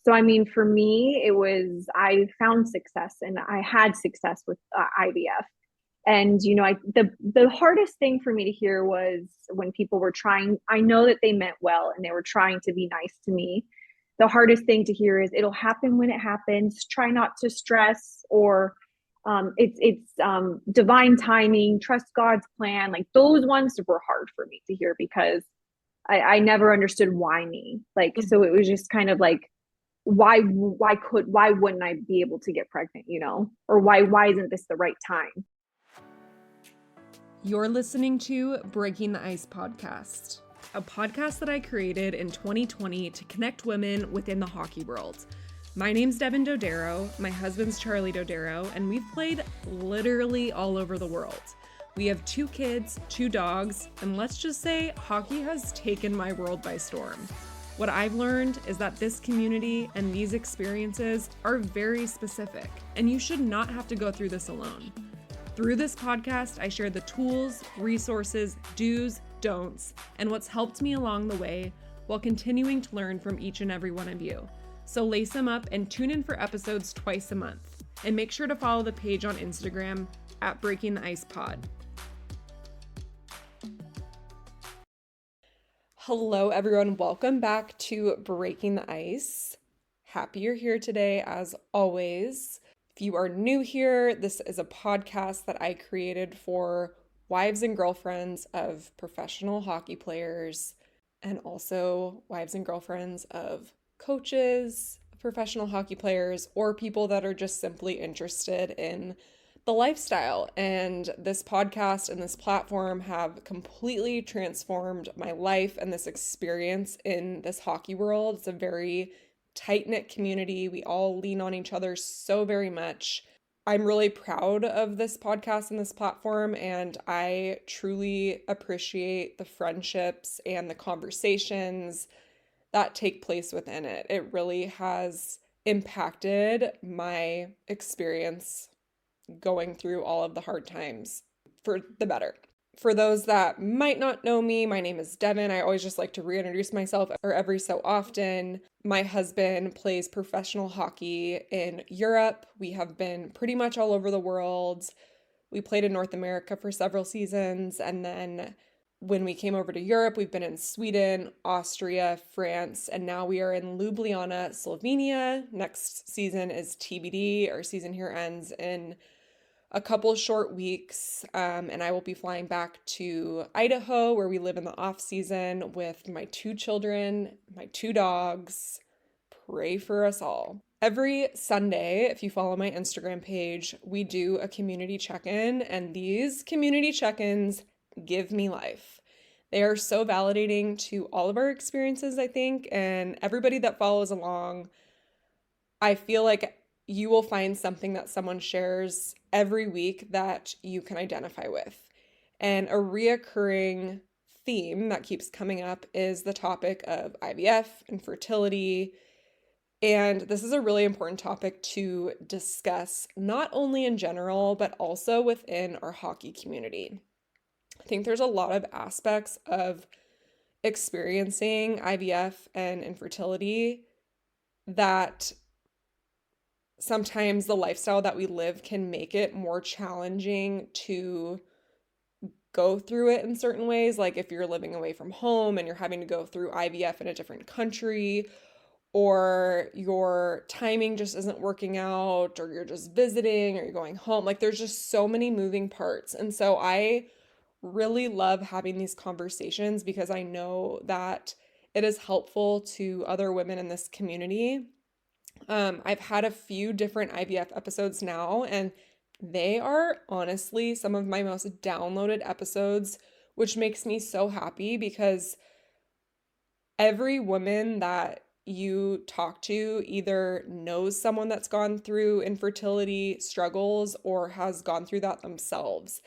So, I mean, for me, I found success and I had success with IVF. And, the hardest thing for me to hear was when people were trying, I know that they meant well and they were trying to be nice to me. The hardest thing to hear is it'll happen when it happens. Try not to stress, or it's divine timing, trust God's plan. Like those ones were hard for me to hear because I never understood why me. Like, so it was just kind of like, why wouldn't I be able to get pregnant, or why isn't this the right time? You're listening to Breaking the Ice podcast, a podcast that I created in 2020 to connect women within the hockey world. My name's Devin Dodaro, my husband's Charlie Dodaro, and we've played literally all over the world. We have 2 kids, 2 dogs, and let's just say hockey has taken my world by storm. What I've learned is that this community and these experiences are very specific, and you should not have to go through this alone. Through this podcast, I share the tools, resources, do's, don'ts, and what's helped me along the way while continuing to learn from each and every one of you. So lace them up and tune in for episodes twice a month. And make sure to follow the page on Instagram at Breaking the Ice Pod. Hello, everyone. Welcome back to Breaking the Ice. Happy you're here today, as always. If you are new here, this is a podcast that I created for wives and girlfriends of professional hockey players, and also wives and girlfriends of coaches, professional hockey players, or people that are just simply interested in the lifestyle. And this podcast and this platform have completely transformed my life and this experience in this hockey world. It's a very tight-knit community. We all lean on each other so very much. I'm really proud of this podcast and this platform, and I truly appreciate the friendships and the conversations that take place within it. It really has impacted my experience going through all of the hard times for the better. For those that might not know me, my name is Devin. I always just like to reintroduce myself every so often. My husband plays professional hockey in Europe. We have been pretty much all over the world. We played in North America for several seasons, and then when we came over to Europe, we've been in Sweden, Austria, France, and now we are in Ljubljana, Slovenia. Next season is TBD. Our season here ends in a couple short weeks, and I will be flying back to Idaho, where we live in the off season with my 2 children, my 2 dogs. Pray for us all. Every Sunday, if you follow my Instagram page, we do a community check-in, and these community check-ins give me life. They are so validating to all of our experiences, I think, and everybody that follows along. I feel like you will find something that someone shares every week that you can identify with. And a reoccurring theme that keeps coming up is the topic of IVF, infertility. And this is a really important topic to discuss, not only in general, but also within our hockey community. I think there's a lot of aspects of experiencing IVF and infertility that sometimes the lifestyle that we live can make it more challenging to go through it in certain ways. Like if you're living away from home and you're having to go through IVF in a different country, or your timing just isn't working out, or you're just visiting, or you're going home. Like there's just so many moving parts. And so I really love having these conversations because I know that it is helpful to other women in this community. I've had a few different IVF episodes now, and they are honestly some of my most downloaded episodes, which makes me so happy because every woman that you talk to either knows someone that's gone through infertility struggles or has gone through that themselves.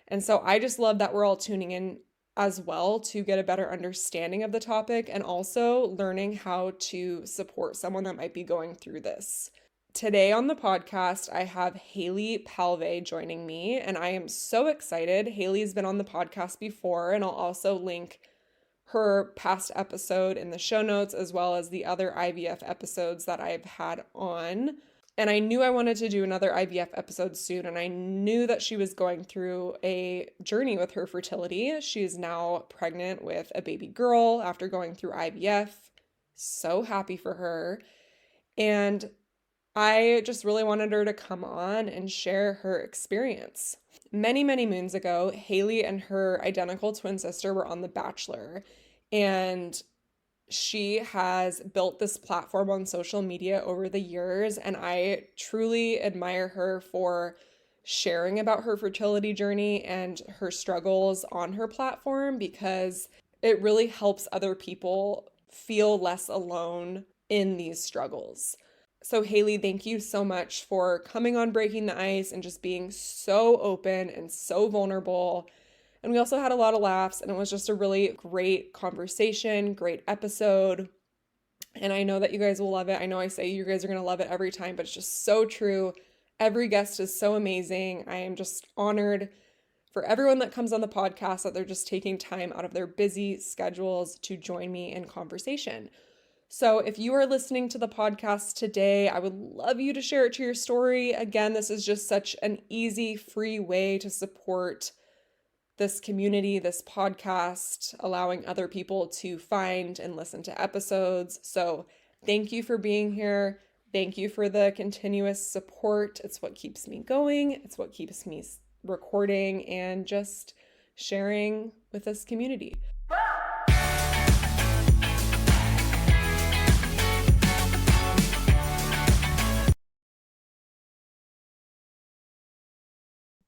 And so I just love that we're all tuning in as well to get a better understanding of the topic and also learning how to support someone that might be going through this. Today on the podcast, I have Haley Palve joining me, and I am so excited. Haley's been on the podcast before, and I'll also link her past episode in the show notes, as well as the other IVF episodes that I've had on. And I knew I wanted to do another IVF episode soon, and I knew that she was going through a journey with her fertility. She is now pregnant with a baby girl after going through IVF. So happy for her. And I just really wanted her to come on and share her experience. Many, many moons ago, Haley and her identical twin sister were on The Bachelor, and she has built this platform on social media over the years, and I truly admire her for sharing about her fertility journey and her struggles on her platform, because it really helps other people feel less alone in these struggles. So Haley, thank you so much for coming on Breaking the Ice and just being so open and so vulnerable. And we also had a lot of laughs, and it was just a really great conversation, great episode. And I know that you guys will love it. I know I say you guys are going to love it every time, but it's just so true. Every guest is so amazing. I am just honored for everyone that comes on the podcast that they're just taking time out of their busy schedules to join me in conversation. So if you are listening to the podcast today, I would love you to share it to your story. Again, this is just such an easy, free way to support this community, this podcast, allowing other people to find and listen to episodes. So thank you for being here. Thank you for the continuous support. It's what keeps me going. It's what keeps me recording and just sharing with this community.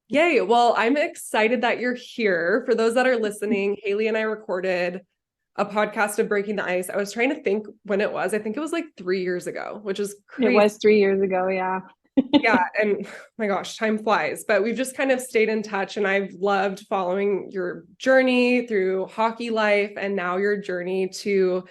Yay. Well, I'm excited that you're here. For those that are listening, Haley and I recorded a podcast of Breaking the Ice. I was trying to think when it was. I think it was like 3 years ago, which is crazy. It was 3 years ago, yeah. Yeah. And my gosh, time flies. But we've just kind of stayed in touch, and I've loved following your journey through hockey life and now your journey to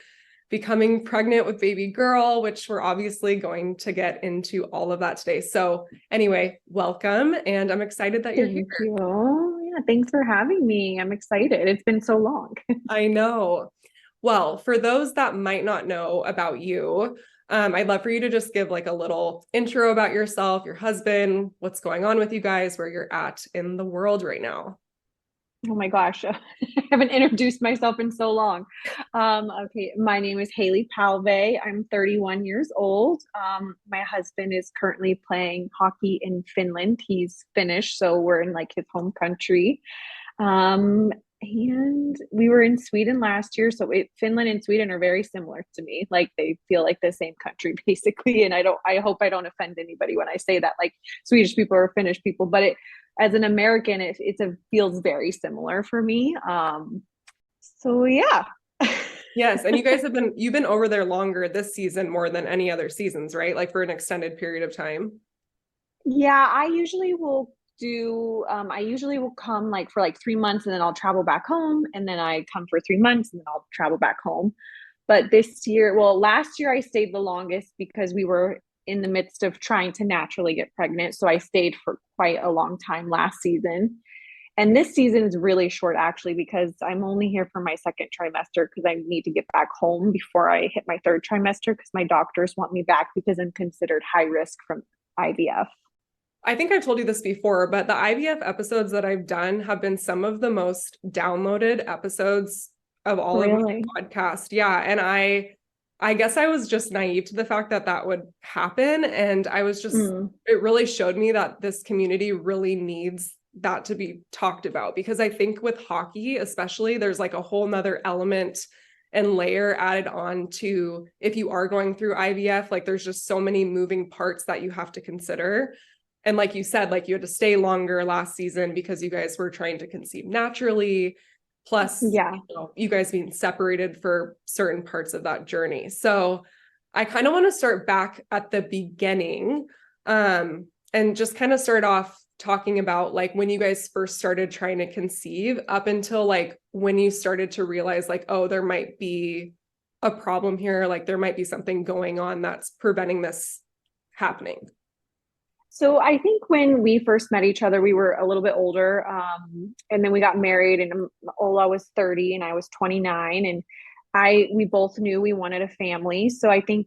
becoming pregnant with baby girl, which we're obviously going to get into all of that today. So anyway, welcome. And I'm excited that you're here. Thank you. Yeah, thanks for having me. I'm excited. It's been so long. I know. Well, for those that might not know about you, I'd love for you to just give like a little intro about yourself, your husband, what's going on with you guys, where you're at in the world right now. Oh my gosh, I haven't introduced myself in so long. Okay, my name is Haley Palve. I'm 31 years old. My husband is currently playing hockey in Finland. He's Finnish, so we're in like his home country. And we were in Sweden last year. So Finland and Sweden are very similar to me. Like they feel like the same country basically. And I hope I don't offend anybody when I say that, like Swedish people or Finnish people, but as an American, it feels very similar for me. So yeah. Yes. And you guys you've been over there longer this season more than any other seasons, right? Like for an extended period of time. Yeah, I usually will come like for like 3 months, and then I'll travel back home, and then I come for 3 months, and then I'll travel back home. But last year I stayed the longest because we were in the midst of trying to naturally get pregnant. So I stayed for quite a long time last season. And this season is really short actually, because I'm only here for my second trimester because I need to get back home before I hit my third trimester, because my doctors want me back because I'm considered high risk from IVF. I think I've told you this before, but the IVF episodes that I've done have been some of the most downloaded episodes of all of my podcasts. Yeah. And I guess I was just naive to the fact that that would happen. And I was just, it really showed me that this community really needs that to be talked about, because I think with hockey, especially, there's like a whole nother element and layer added on to if you are going through IVF, like there's just so many moving parts that you have to consider. And like you said, like you had to stay longer last season because you guys were trying to conceive naturally. Plus, you guys being separated for certain parts of that journey. So I kind of want to start back at the beginning, and just kind of start off talking about like when you guys first started trying to conceive up until like when you started to realize like, oh, there might be a problem here. Like there might be something going on that's preventing this happening. So I think when we first met each other, we were a little bit older. And then we got married and Ola was 30 and I was 29. And we both knew we wanted a family. So I think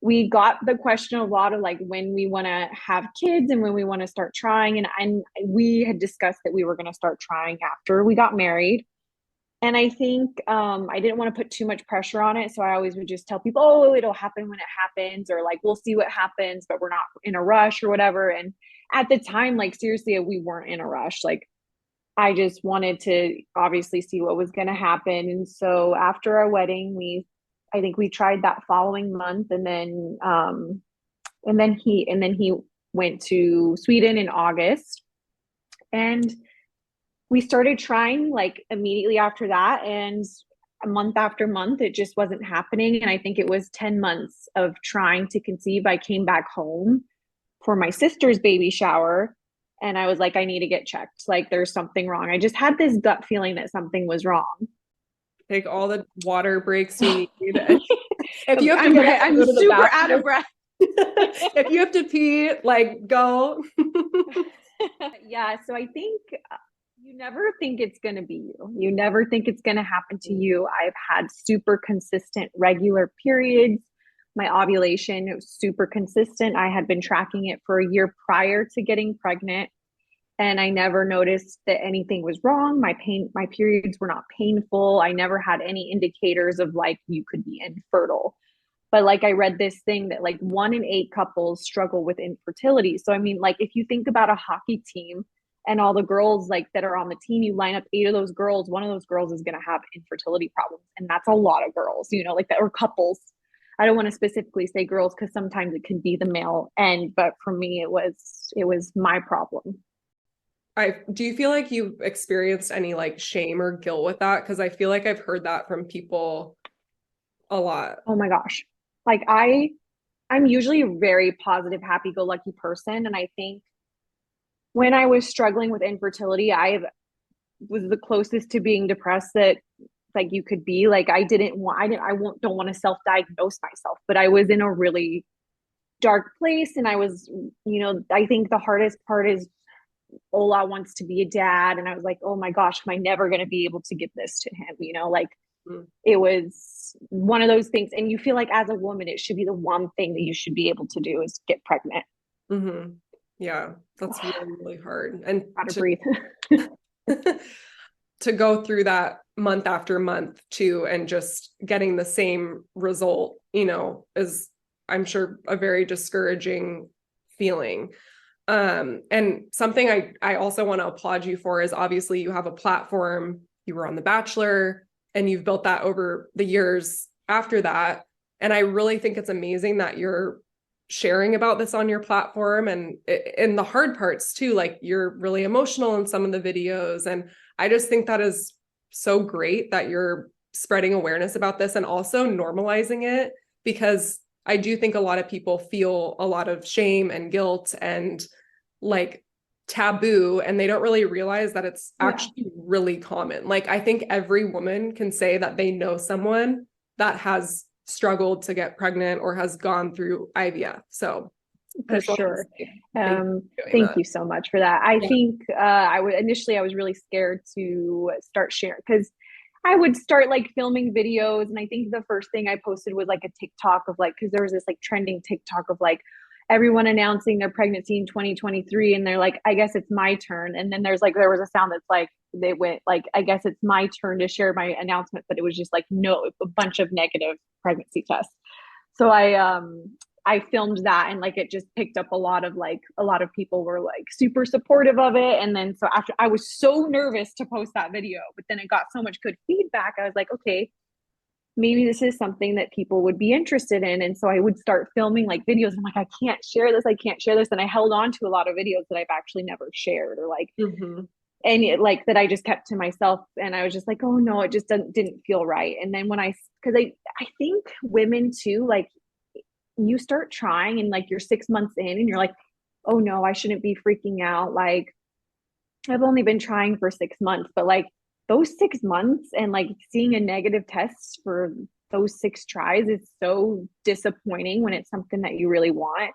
we got the question a lot of like when we want to have kids and when we want to start trying. And we had discussed that we were going to start trying after we got married. And I think I didn't want to put too much pressure on it. So I always would just tell people, oh, it'll happen when it happens, or like, we'll see what happens, but we're not in a rush or whatever. And at the time, like, seriously, we weren't in a rush. Like, I just wanted to obviously see what was going to happen. And so after our wedding, I think we tried that following month. And then he went to Sweden in August. And we started trying like immediately after that, and a month after month it just wasn't happening. And I think it was 10 months of trying to conceive. I came back home for my sister's baby shower and I was like, I need to get checked, like there's something wrong. I just had this gut feeling that something was wrong. Take all the water breaks you need. If you have to I'm go to the super bathroom, out of breath. if you have to pee, like go. Yeah, so I think you never think it's going to be you. You never think it's going to happen to you. I've had super consistent, regular periods. My ovulation was super consistent. I had been tracking it for a year prior to getting pregnant, and I never noticed that anything was wrong. My periods were not painful. I never had any indicators of like you could be infertile. But like I read this thing that like 1 in 8 couples struggle with infertility. So I mean, like if you think about a hockey team and all the girls like that are on the team, you line up 8 of those girls, one of those girls is going to have infertility problems. And that's a lot of girls, like that, or couples. I don't want to specifically say girls because sometimes it can be the male end, but for me it was my problem. Do you feel like you've experienced any like shame or guilt with that? Because I feel like I've heard that from people a lot. Oh my gosh. Like I'm usually a very positive, happy-go-lucky person. And I think when I was struggling with infertility, I was the closest to being depressed that like you could be. Like don't want to self-diagnose myself, but I was in a really dark place. And I was, I think the hardest part is Ola wants to be a dad. And I was like, oh my gosh, am I never going to be able to give this to him? Like it was one of those things. And you feel like as a woman, it should be the one thing that you should be able to do is get pregnant. Mm-hmm. Yeah, that's really, really hard. And Gotta breathe. To go through that month after month too, and just getting the same result, is I'm sure a very discouraging feeling. And something I also want to applaud you for is obviously you have a platform. You were on The Bachelor and you've built that over the years after that. And I really think it's amazing that you're sharing about this on your platform, and in the hard parts too, like you're really emotional in some of the videos. And I just think that is so great that you're spreading awareness about this and also normalizing it, because I do think a lot of people feel a lot of shame and guilt and like taboo, and they don't really realize that it's actually really common. Like I think every woman can say that they know someone that has struggled to get pregnant or has gone through IVF. So for sure. Thank you so much for that. I think I was really scared to start sharing because I would start like filming videos. And I think the first thing I posted was like a TikTok of like, because there was this like trending TikTok of like everyone announcing their pregnancy in 2023. And they're like, I guess it's my turn. And then there was a sound that's like, they went like, I guess it's my turn to share my announcement, but it was just like, no, a bunch of negative pregnancy tests. So I filmed that, and like it just picked up a lot of people were like super supportive of it. And then so after, I was so nervous to post that video, but then it got so much good feedback. I was like, okay, maybe this is something that people would be interested in. And so I would start filming like videos. I'm like, I can't share this. And I held on to a lot of videos that I've actually never shared, or like, and it, like that I just kept to myself. And I was just like, oh no, it just didn't feel right. And then because I think women too, like you start trying and like you're 6 months in and you're like, oh no, I shouldn't be freaking out. Like I've only been trying for 6 months, but like those 6 months and like seeing a negative test for those 6 tries is so disappointing when it's something that you really want.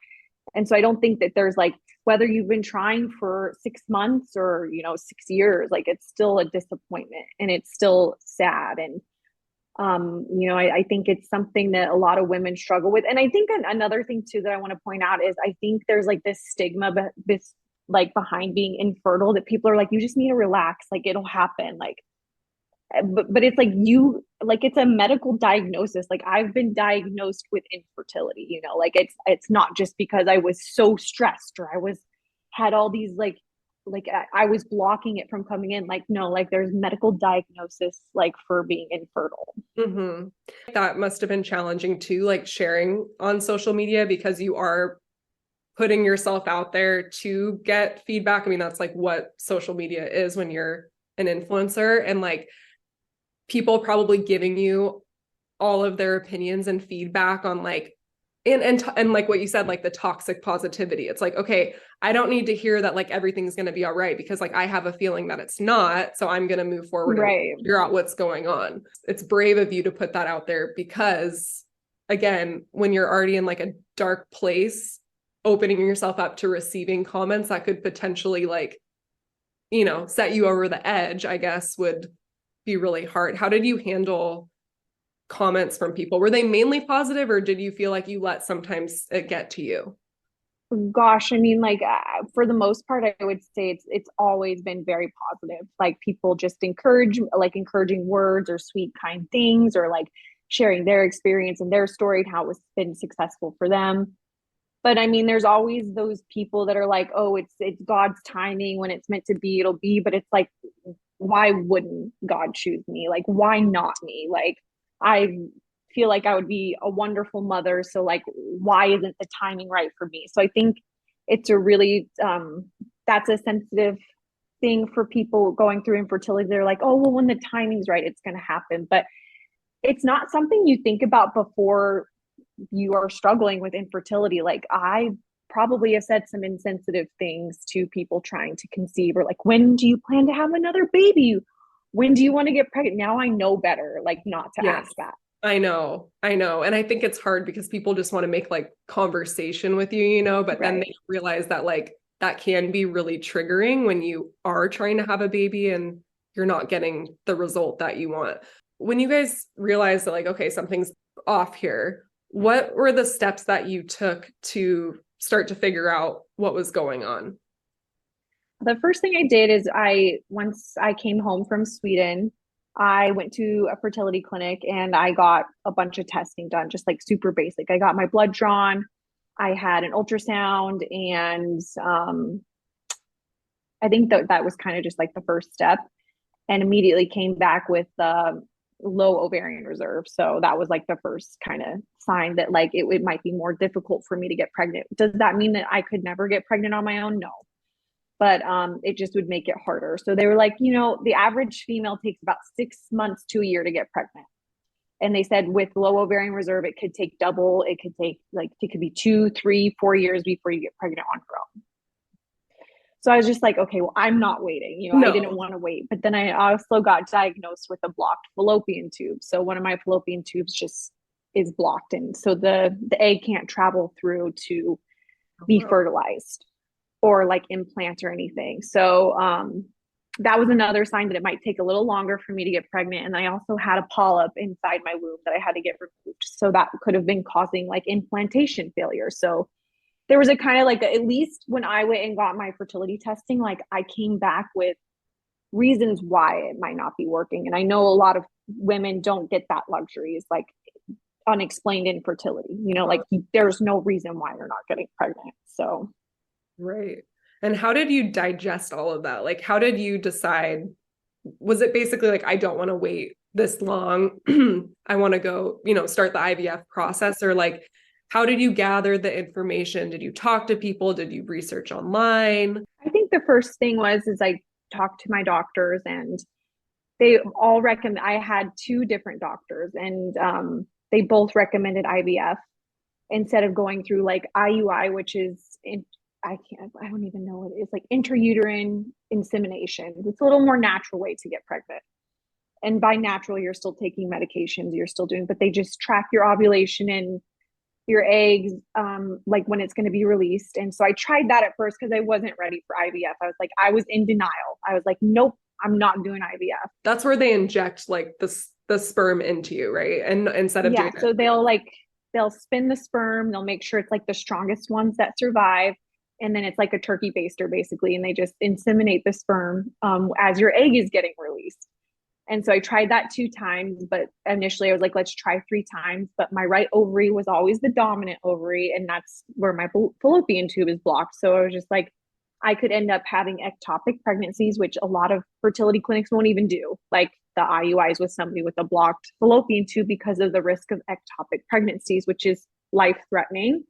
And so I don't think that there's like, whether you've been trying for 6 months or, 6 years, like it's still a disappointment and it's still sad. And, I think it's something that a lot of women struggle with. And I think another thing too that I want to point out is I think there's like this stigma, this like behind being infertile, that people are like, you just need to relax, like it'll happen. Like, but it's like it's a medical diagnosis. Like I've been diagnosed with infertility, like it's not just because I was so stressed or had all these like I was blocking it from coming in. Like no, like there's medical diagnosis like for being infertile. Mm-hmm. That must have been challenging too, like sharing on social media, because you are putting yourself out there to get feedback. I mean, that's like what social media is when you're an influencer, and like people probably giving you all of their opinions and feedback on like, and like what you said, like the toxic positivity. It's like, okay, I don't need to hear that like everything's going to be all right, because like I have a feeling that it's not. So I'm going to move forward and figure out what's going on. It's brave of you to put that out there, because again, when you're already in like a dark place, opening yourself up to receiving comments that could potentially like, set you over the edge, I guess, would be really hard. How did you handle comments from people? Were they mainly positive, or did you feel like you let sometimes it get to you? Gosh, I mean, like for the most part, I would say it's always been very positive. Like people just encouraging words or sweet, kind things, or like sharing their experience and their story and how it's been successful for them. But I mean, there's always those people that are like, oh, it's God's timing. When it's meant to be, it'll be. But it's like, why wouldn't God choose me? Like, why not me? Like, I feel like I would be a wonderful mother. So like, why isn't the timing right for me? So I think it's a really, that's a sensitive thing for people going through infertility. They're like, oh, well, when the timing's right, it's going to happen. But it's not something you think about before you are struggling with infertility. Like I probably have said some insensitive things to people trying to conceive, or like, when do you plan to have another baby? When do you want to get pregnant? Now I know better, like not to ask that. I know. And I think it's hard because people just want to make like conversation with you, but then they realize that like that can be really triggering when you are trying to have a baby and you're not getting the result that you want. When you guys realized that like, okay, something's off here, what were the steps that you took to start to figure out what was going on? The first thing I did is once I came home from Sweden, I went to a fertility clinic and I got a bunch of testing done, just like super basic. I got my blood drawn. I had an ultrasound, and I think that was kind of just like the first step, and immediately came back with low ovarian reserve. So that was like the first kind of sign that like it might be more difficult for me to get pregnant. Does that mean that I could never get pregnant on my own? No. But it just would make it harder. So they were like, the average female takes about 6 months to a year to get pregnant. And they said with low ovarian reserve, it could take double. It could take it could be 2, 3, 4 years before you get pregnant on your own. So I was just like, okay, well, I'm not waiting. No. I didn't want to wait. But then I also got diagnosed with a blocked fallopian tube. So one of my fallopian tubes just is blocked. And so the egg can't travel through to be fertilized or like implant or anything. So that was another sign that it might take a little longer for me to get pregnant. And I also had a polyp inside my womb that I had to get removed. So that could have been causing like implantation failure. So there was a kind of like, at least when I went and got my fertility testing, like I came back with reasons why it might not be working. And I know a lot of women don't get that luxury. It's like unexplained infertility, like there's no reason why you're not getting pregnant. So. Right. And how did you digest all of that? Like, how did you decide? Was it basically like, I don't want to wait this long. I want to go, start the IVF process? Or like, how did you gather the information? Did you talk to people? Did you research online? I think the first thing is I talked to my doctors, and they all recommend. I had 2 different doctors, and they both recommended IVF instead of going through like IUI, which is I don't even know what it is, like intrauterine insemination. It's a little more natural way to get pregnant. And by natural, you're still taking medications, you're still doing, but they just track your ovulation and your eggs, like when it's going to be released. And so I tried that at first because I wasn't ready for IVF. I was like, I was in denial. I was like, nope, I'm not doing IVF. That's where they inject like the sperm into you, right? And instead of Yeah. doing So it. they'll spin the sperm, they'll make sure it's like the strongest ones that survive. And then it's like a turkey baster basically. And they just inseminate the sperm as your egg is getting released. And so I tried that 2 times, but initially I was like, let's try 3 times. But my right ovary was always the dominant ovary, and that's where my fallopian tube is blocked. So I was just like, I could end up having ectopic pregnancies, which a lot of fertility clinics won't even do, like the IUIs with somebody with a blocked fallopian tube because of the risk of ectopic pregnancies, which is life threatening.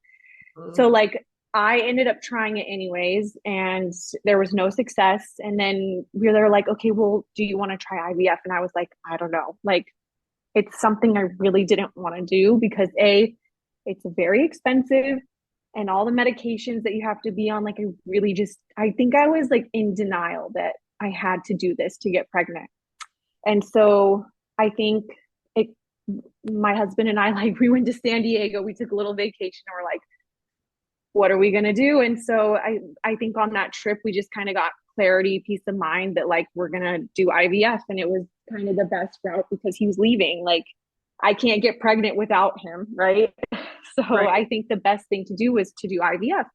So like I ended up trying it anyways, and there was no success. And then we were like, okay, well, do you want to try IVF? And I was like, I don't know. Like, it's something I really didn't want to do because it's very expensive, and all the medications that you have to be on. Like, I think I was like in denial that I had to do this to get pregnant. And so I think it, my husband and I, like, we went to San Diego, we took a little vacation, and we're like, what are we going to do? And so I think on that trip, we just kind of got clarity, peace of mind that like, we're going to do IVF. And it was kind of the best route because he was leaving. Like, I can't get pregnant without him. Right. So Right. I think the best thing to do was to do IVF.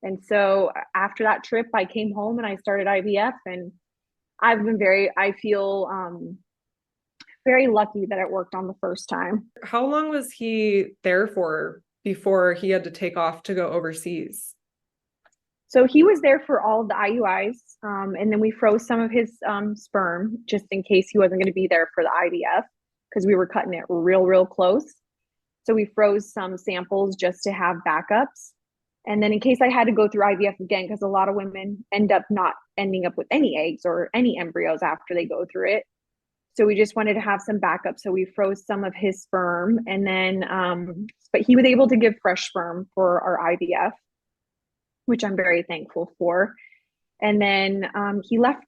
And so after that trip, I came home and I started IVF, and I feel very lucky that it worked on the first time. How long was he there for before he had to take off to go overseas? So he was there for all of the IUIs, and then we froze some of his sperm just in case he wasn't going to be there for the IVF because we were cutting it real close. So we froze some samples just to have backups. And then in case I had to go through IVF again, because a lot of women not ending up with any eggs or any embryos after they go through it. So we just wanted to have some backup. So we froze some of his sperm, and then, but he was able to give fresh sperm for our IVF, which I'm very thankful for. And then he left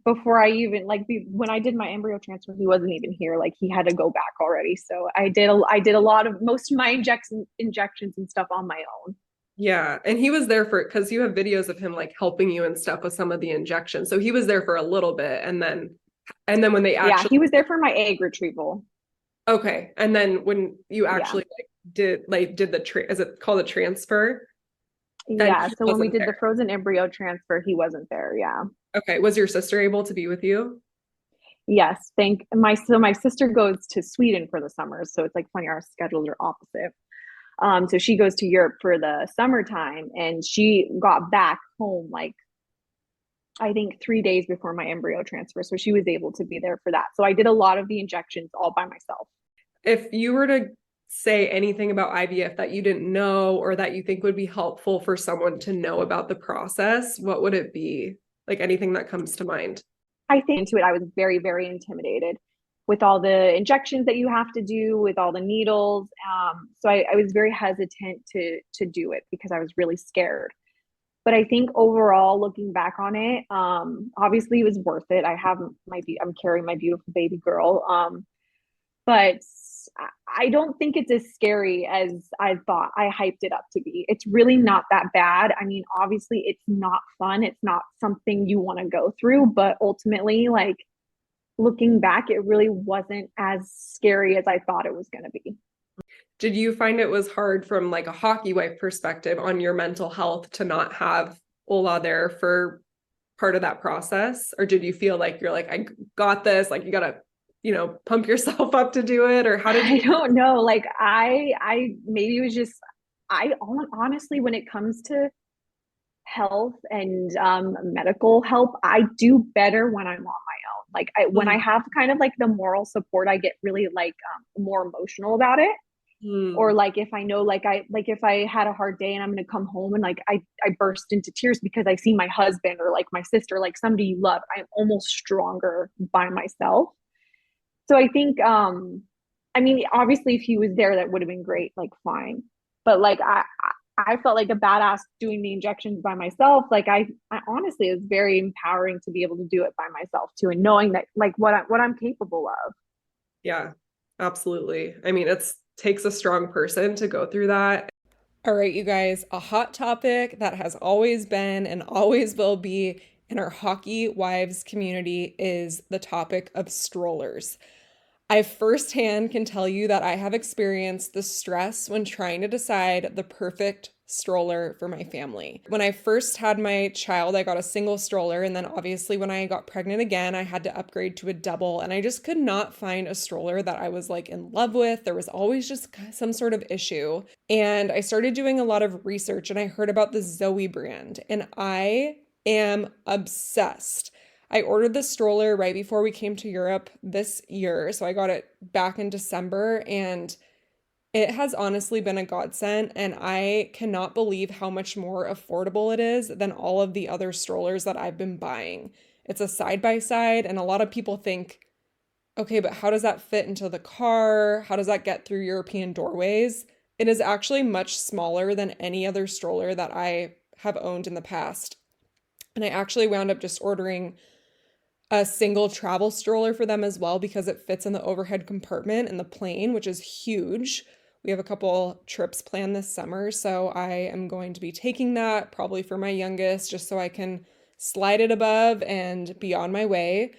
before I even when I did my embryo transfer, he wasn't even here. Like, he had to go back already. So I did a lot of most of my injections and stuff on my own. Yeah. And he was there for, because you have videos of him like helping you and stuff with some of the injections. So he was there for a little bit, and then when they Yeah, actually, he was there for my egg retrieval. okay. And then when you Yeah. actually did is it called a transfer? Then Yeah. he So when we wasn't did the there. frozen embryo transfer, he wasn't there. Yeah. Okay. Was your sister able to be with you? Yes. My sister goes to Sweden for the summer. So it's like funny, our schedules are opposite. So she goes to Europe for the summertime, and she got back home like I think 3 days before my embryo transfer. So she was able to be there for that. So I did a lot of the injections all by myself. If you were to say anything about IVF that you didn't know or that you think would be helpful for someone to know about the process, what would it be? Like anything that comes to mind? I think into it, I was very intimidated with all the injections that you have to do, with all the needles. So I was very hesitant to do it because I was really scared. But I think overall, looking back on it, obviously it was worth it. I'm carrying my beautiful baby girl. But I don't think it's as scary as I thought I hyped it up to be. It's really not that bad. I mean, obviously, it's not fun. It's not something you want to go through, but ultimately, like, looking back, it really wasn't as scary as I thought it was going to be. Did you find it was hard from like a hockey wife perspective on your mental health to not have Ola there for part of that process? Or did you feel like you're like, I got this, like you gotta, pump yourself up to do it? Or how did I you? don't know. Like, I maybe it was just, honestly, when it comes to health and medical help, I do better when I'm on my own. Like, when I have kind of like the moral support, I get really like more emotional about it. Or Mm. like if I know like if I had a hard day and I'm gonna come home and like I burst into tears because I see my husband or like my sister, like somebody you love, I'm almost stronger by myself. So I think I mean, obviously if he was there that would have been great, like fine. But like I felt like a badass doing the injections by myself. Like I honestly, it was very empowering to be able to do it by myself too, and knowing that like what I'm capable of. Yeah, absolutely. I mean, takes a strong person to go through that. All right, you guys, a hot topic that has always been and always will be in our hockey wives community is the topic of strollers. I firsthand can tell you that I have experienced the stress when trying to decide the perfect stroller for my family. When I first had my child, I got a single stroller, and then obviously when I got pregnant again, I had to upgrade to a double, and I just could not find a stroller that I was like in love with. There was always just some sort of issue. And I started doing a lot of research, and I heard about the Zoe brand, and I am obsessed. I ordered the stroller right before we came to Europe this year. So I got it back in December, and it has honestly been a godsend. And I cannot believe how much more affordable it is than all of the other strollers that I've been buying. It's a side by side, and a lot of people think, okay, but how does that fit into the car? How does that get through European doorways? It is actually much smaller than any other stroller that I have owned in the past. And I actually wound up just ordering a single travel stroller for them as well because it fits in the overhead compartment in the plane, which is huge. We have a couple trips planned this summer, so I am going to be taking that probably for my youngest just so I can slide it above and be on my way.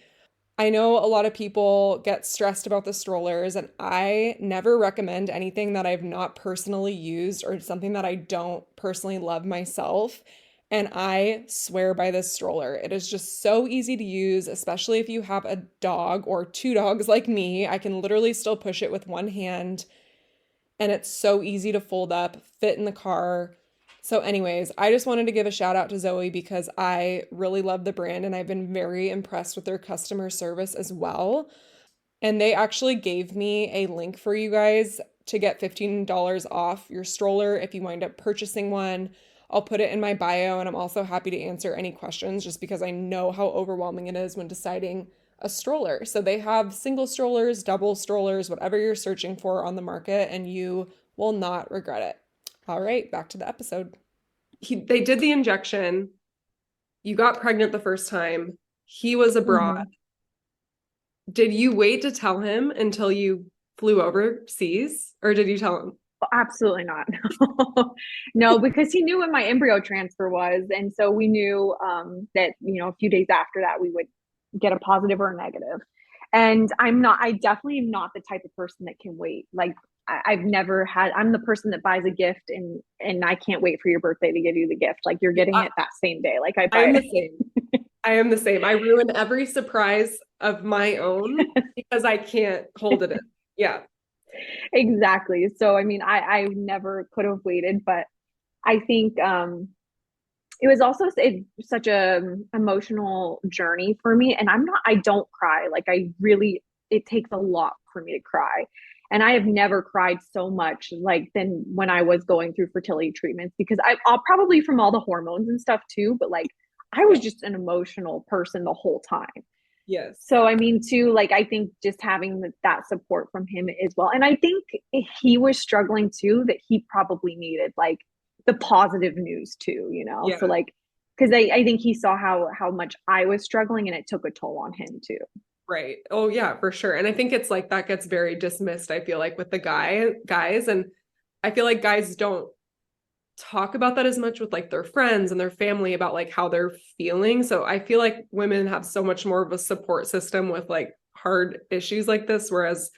I know a lot of people get stressed about the strollers, and I never recommend anything that I've not personally used or something that I don't personally love myself. And I swear by this stroller. It is just so easy to use, especially if you have a dog or two dogs like me. I can literally still push it with one hand, and it's so easy to fold up, fit in the car. So anyways, I just wanted to give a shout out to Zoe because I really love the brand, and I've been very impressed with their customer service as well. And they actually gave me a link for you guys to get $15 off your stroller if you wind up purchasing one. I'll put it in my bio, and I'm also happy to answer any questions just because I know how overwhelming it is when deciding a stroller. So they have single strollers, double strollers, whatever you're searching for on the market, and you will not regret it. All right, back to the episode. They did the injection. You got pregnant the first time. He was abroad. Mm-hmm. Did you wait to tell him until you flew overseas, or did you tell him? Absolutely not. No, because he knew when my embryo transfer was. And so we knew that, a few days after that, we would get a positive or a negative. And I definitely am not the type of person that can wait. Like I'm the person that buys a gift and I can't wait for your birthday to give you the gift. Like you're getting it that same day. Like I am the same. I am the same. I ruin every surprise of my own because I can't hold it in. Yeah. Exactly. So, I never could have waited, but I think it was also such a emotional journey for me. And I don't cry. Like it takes a lot for me to cry. And I have never cried so much like than when I was going through fertility treatments because I'll probably from all the hormones and stuff too, but like I was just an emotional person the whole time. Yes. So, too, like, I think just having that support from him as well. And I think he was struggling too, that he probably needed like the positive news too, Yeah. So like, because I think he saw how much I was struggling and it took a toll on him too. Right. Oh yeah, for sure. And I think it's like that gets very dismissed, I feel like with the guys. And I feel like guys don't talk about that as much with like their friends and their family about like how they're feeling. So I feel like women have so much more of a support system with like hard issues like this. Whereas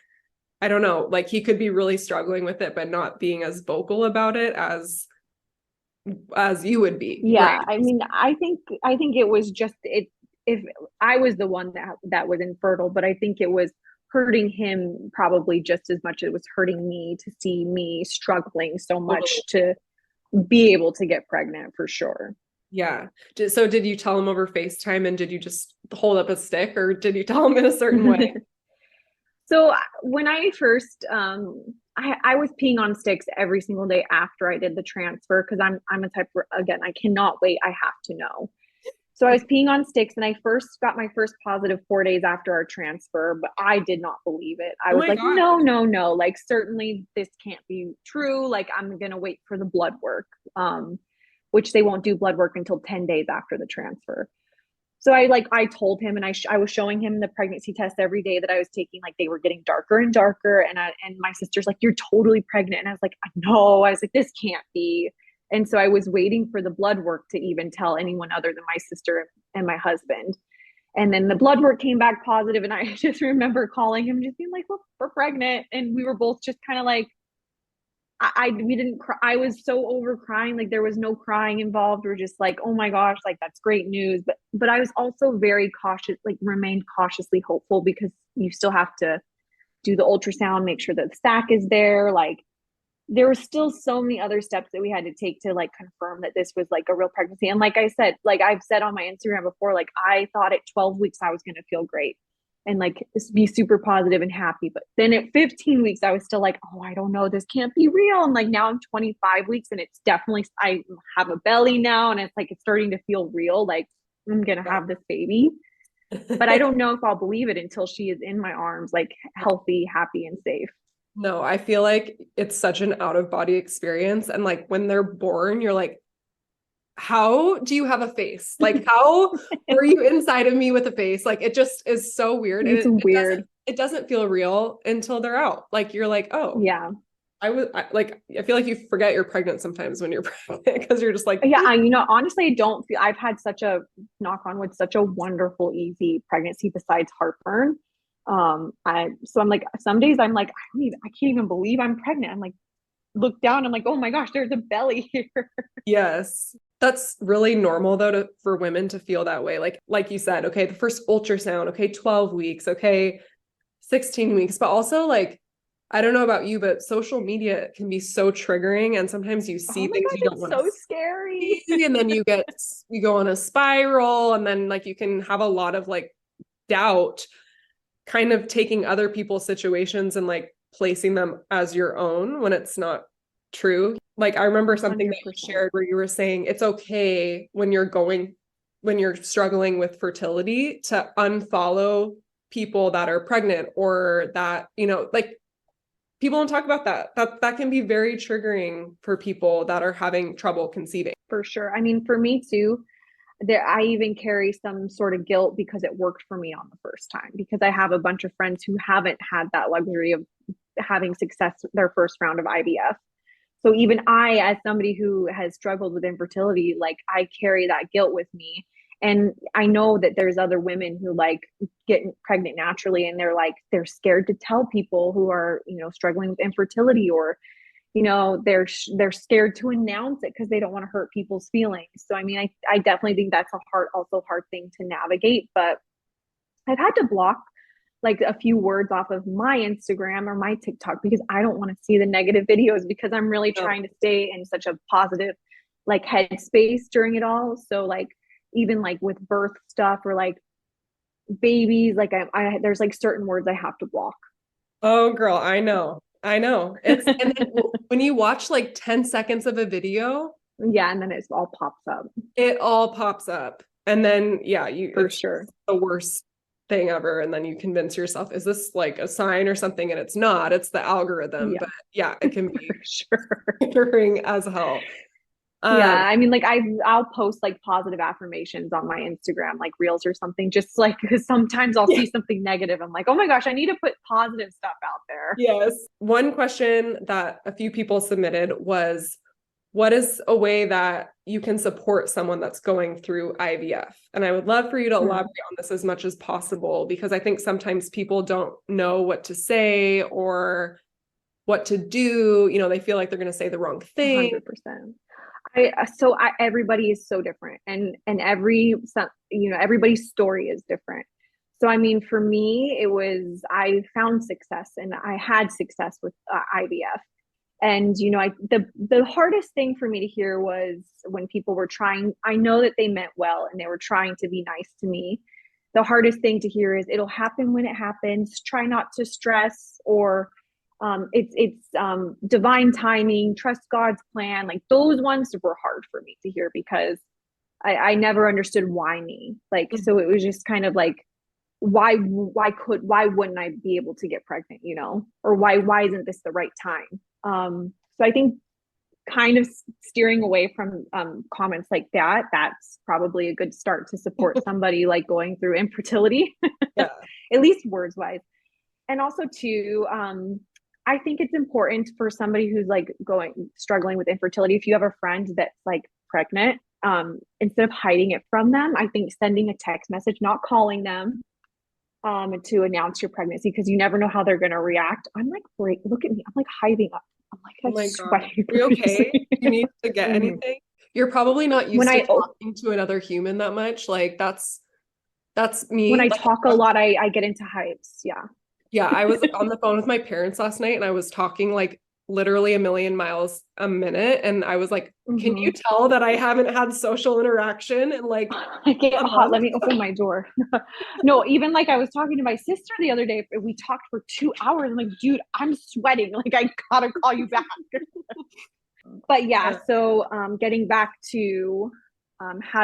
I don't know, like he could be really struggling with it, but not being as vocal about it as you would be. Yeah. Right? I think it was just if I was the one that was infertile, but I think it was hurting him probably just as much as it was hurting me to see me struggling so much to be able to get pregnant for sure. Yeah. So did you tell him over FaceTime and did you just hold up a stick or did you tell him in a certain way? So when I first, I was peeing on sticks every single day after I did the transfer because I'm a type where, again, I cannot wait. I have to know. So I was peeing on sticks and I first got my first positive 4 days after our transfer, but I did not believe it. I was like, no, like certainly this can't be true. Like I'm going to wait for the blood work, which they won't do blood work until 10 days after the transfer. So I told him, and I was showing him the pregnancy test every day that I was taking. Like they were getting darker and darker, and my sister's like, "You're totally pregnant," and I was like, "No," I was like, "This can't be." And so I was waiting for the blood work to even tell anyone other than my sister and my husband. And then the blood work came back positive, and I just remember calling him, just being like, we're pregnant," and we were both just kind of like, we didn't cry. I was so over crying. Like there was no crying involved. We're just like, oh my gosh, like that's great news. But I was also very cautious, like remained cautiously hopeful, because you still have to do the ultrasound, make sure that the sac is there. Like there were still so many other steps that we had to take to like confirm that this was like a real pregnancy. And like I said, like I've said on my Instagram before, like I thought at 12 weeks I was going to feel great and like be super positive and happy. But then at 15 weeks, I was still like, oh, I don't know, this can't be real. And like now I'm 25 weeks and it's definitely, I have a belly now and it's like, it's starting to feel real. Like I'm going to have this baby. But I don't know if I'll believe it until she is in my arms, like healthy, happy, and safe. No, I feel like it's such an out of body experience. And like when they're born, you're like, how do you have a face? Like, how were you inside of me with a face? Like, it just is so weird. And It's weird. it doesn't feel real until they're out. Like, you're like, oh, Yeah. I feel like you forget you're pregnant sometimes when you're pregnant because you're just like, Yeah. Honestly, I don't feel, I've had such a, knock on wood, such a wonderful, easy pregnancy besides heartburn. So I'm like, some days I'm like, I can't even believe I'm pregnant. I'm like, look down, I'm like, oh my gosh, there's a belly here. yes. That's really normal though for women to feel that way. Like you said, okay, the first ultrasound, okay, 12 weeks, okay, 16 weeks, but also like, I don't know about you, but social media can be so triggering. And sometimes you see Oh my things gosh, you don't it's want to so scary. see. And then you go on a spiral. And then like you can have a lot of like doubt, kind of taking other people's situations and like placing them as your own when it's not true. Like I remember something that you 100%. shared where you were saying it's okay when you're struggling with fertility to unfollow people that are pregnant or that, like people don't talk about that. That can be very triggering for people that are having trouble conceiving. For sure. I mean, for me too, I even carry some sort of guilt because it worked for me on the first time, because I have a bunch of friends who haven't had that luxury of having success their first round of IVF. So even I, as somebody who has struggled with infertility, like I carry that guilt with me. And I know that there's other women who like get pregnant naturally and they're scared to tell people who are, struggling with infertility, or they're scared to announce it because they don't want to hurt people's feelings. So I mean, I definitely think that's also hard thing to navigate. But I've had to block like a few words off of my Instagram or my TikTok because I don't want to see the negative videos, because I'm really trying to stay in such a positive like headspace during it all. So like even like with birth stuff or like babies, like I there's like certain words I have to block. Oh, girl, I know. I know. And then when you watch like 10 seconds of a video, Yeah, and then it all pops up. it all pops up. And then yeah, For it's sure. the worst thing ever. And then you convince yourself, is this like a sign or something? And it's not, it's the algorithm. Yeah. But yeah, it can be For sure. triggering as hell. Yeah, Um, I mean, like I'll post like positive affirmations on my Instagram, like reels or something, just like because sometimes I'll yeah. see something negative. I'm like, oh my gosh, I need to put positive stuff out there. Yes. One question that a few people submitted was, what is a way that you can support someone that's going through IVF? And I would love for you to elaborate on this as much as possible, because I think sometimes people don't know what to say or what to do. They feel like they're going to say the wrong thing. 100%. Everybody is so different, and everybody's story is different. So I mean, for me, I found success and I had success with IVF. And the hardest thing for me to hear was when people were trying. I know that they meant well and they were trying to be nice to me. The hardest thing to hear is it'll happen when it happens. Try not to stress, or it's divine timing. Trust God's plan. Like those ones were hard for me to hear because I never understood why me. Like so, it was just kind of like why wouldn't I be able to get pregnant? Or why isn't this the right time? So I think kind of steering away from comments like that, that's probably a good start to support somebody like going through infertility, Yeah. at least words wise. And also too, I think it's important for somebody who's like struggling with infertility, if you have a friend that's like pregnant, instead of hiding it from them, I think sending a text message, not calling them, to announce your pregnancy, because you never know how they're going to react. I'm like, great, look at me, I'm like hiving up, I'm like, Oh I'm my God. sweating Are you okay? You need to get Mhm. anything? You're probably not when used to I talking to another human that much. Like that's when me. I Like talk a lot, I get into hypes. Yeah. yeah, I was on the phone with my parents last night and I was talking like literally a million miles a minute. And I was like, can you Mm-hmm. tell that I haven't had social interaction in like I get a hot. month? Let me open my door. No, even like I was talking to my sister the other day. We talked for 2 hours. I'm like, dude, I'm sweating. Like, I gotta call you back. But yeah, Yeah. so getting back to how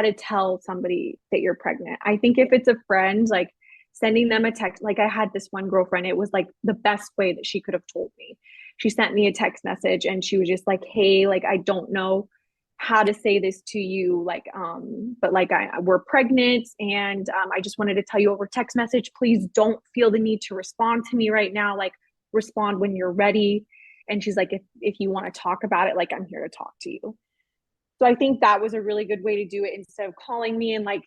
to tell somebody that you're pregnant. I think if it's a friend, like sending them a text. Like I had this one girlfriend. It was like the best way that she could have told me. She sent me a text message and she was just like, "Hey, like I don't know how to say this to you, like but like we're pregnant and I just wanted to tell you over text message. Please don't feel the need to respond to me right now. Like respond when you're ready." And she's like, if you want to talk about it, like I'm here to talk to you. So I think that was a really good way to do it, instead of calling me and like